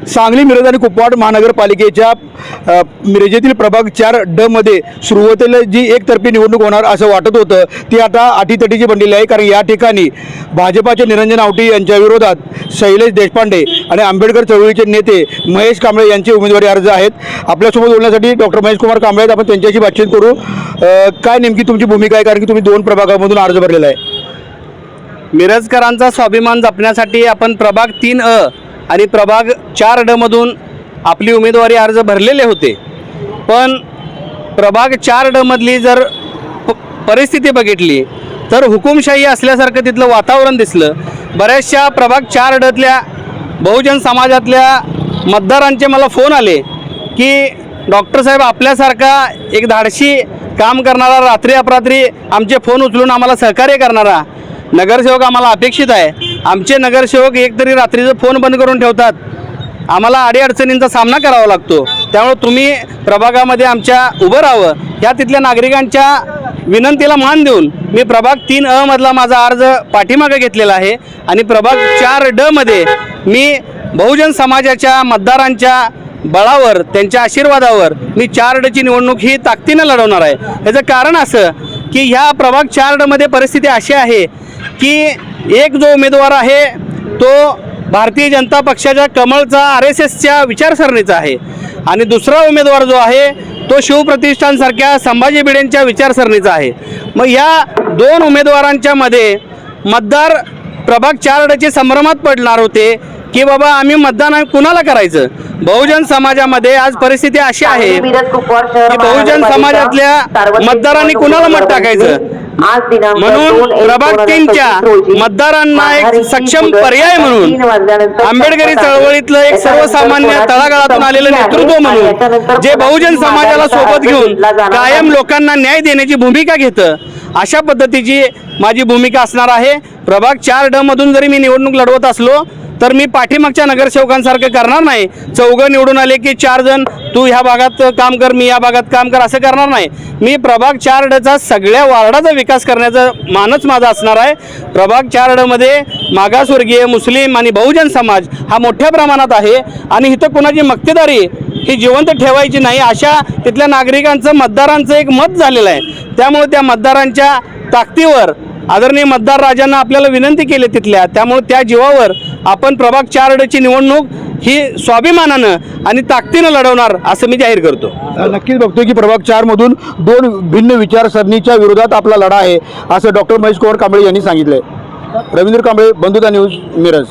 सांगली, मिरज आणि कुपवाड महानगरपालिकेच्या मिरजेतील प्रभाग 4D मध्ये सुरुवातीला जी एकतर्फी निवडणूक होणार असं वाटत होतं ती आता अटीतटीची बनलेली आहे। कारण या ठिकाणी भाजपाचे निरंजन आवटी यांच्या विरोधात शैलेश देशपांडे आणि आंबेडकर चळवळीचे नेते महेश कांबळे यांचे उमेदवारी अर्ज आहेत। आपल्यासोबत बोलण्यासाठी डॉक्टर महेश कुमार कांबळे आहेत, आपण त्यांच्याशी बातचीत करू। काय नेमकी तुमची भूमिका आहे, कारण की तुम्ही 2 प्रभागामधून अर्ज भरलेला आहे? मिरजकरांचा स्वाभिमान जपण्यासाठी आपण प्रभाग 3A आणि प्रभाग 4D मधून आपली उमेदवारी अर्ज भरलेले होते, पण प्रभाग 4D मधली जर परिस्थिती बघितली तर हुकुमशाही असल्यासारखं तिथलं वातावरण दिसलं। बऱ्याचशा प्रभाग 4Dतल्या बहुजन समाजातल्या मतदारांचे मला फोन आले की डॉक्टर साहेब, आपल्यासारखा एक धाडशी काम करणारा, रात्री अपरात्री आमचे फोन उचलून आम्हाला सहकार्य करणारा नगरसेवक आम्हाला अपेक्षित आहे। आमचे नगरसेवक एकतरी रात्रीचं फोन बंद करून ठेवतात, आम्हाला अडीअडचणींचा सामना करावा लागतो, त्यामुळे तुम्ही प्रभागामध्ये आमच्या उभं राहावं, ह्या तिथल्या नागरिकांच्या विनंतीला मान देऊन मी प्रभाग 3A मधला माझा अर्ज पाठीमागे घेतलेला आहे आणि प्रभाग 4D मध्ये मी बहुजन समाजाच्या मतदारांच्या बळावर, त्यांच्या आशीर्वादावर मी 4Dची निवडणूक ही ताकदीनं लढवणार आहे। याचं कारण असं की ह्या प्रभाग 4D मध्ये परिस्थिती अशी आहे की एक जो उमेदवार आहे तो भारतीय जनता पक्षाच्या कमळचा RSSच्या विचारसरणीचा आहे आणि दुसरा उमेदवार जो आहे तो शिवप्रतिष्ठानसारख्या संभाजी भिडेंच्या विचारसरणीचा आहे। मग या 2 उमेदवारांच्या मध्ये मतदार प्रभाग 4Dचे संभ्रमात पडणार होते की बाबा आम्ही मतदान कुणाला करायचं। बहुजन समाजामध्ये आज परिस्थिती अशी आहे की बहुजन समाजातल्या मतदारांनी कुणाला मत टाकायचं, म्हणून प्रभाग 3च्या मतदारांना एक सक्षम पर्याय म्हणून आंबेडकरी चळवळीतलं एक सर्वसामान्य तळागाळातून आलेलं नेतृत्व म्हणून जे बहुजन समाजाला सोबत घेऊन कायम लोकांना न्याय देण्याची भूमिका घेतं, अशा पद्धतीची माझी भूमिका असणार आहे। प्रभाग 4D मधून जरी मी निवडणूक लढवत असलो तर मी पाठीमागच्या नगरसेवकांसारखं करणार नाही, चौघं निवडून आले की 4 जण तू ह्या भागात काम कर, मी या भागात काम कर, असं करणार नाही। मी प्रभाग 4Dचा सगळ्या वार्डाचा विकास करण्याचा मानस माझा असणार आहे। प्रभाग 4D मध्ये मागासवर्गीय, मुस्लिम आणि बहुजन समाज हा मोठ्या प्रमाणात आहे आणि इथं कोणाची मक्तेदारी ही जिवंत ठेवायची नाही, अशा तिथल्या नागरिकांचं, मतदारांचं एक मत झालेलं आहे। त्यामुळे त्या मतदारांच्या ताकदीवर आदरणीय मतदार राजांना आपल्याला विनंती केली तिथल्या, त्यामुळे त्या जीवावर आपण प्रभाग 4Dची निवडणूक ही स्वाभिमानानं आणि ताकदीनं लढवणार असं मी जाहीर करतो। नक्कीच बघतोय की प्रभाग 4 मधून 2 भिन्न विचारसरणीच्या विरोधात आपला लढा आहे, असं डॉक्टर महेश कुमार कांबळे यांनी सांगितलंय। रवींद्र कांबळे, बंधुता न्यूज, मिरज।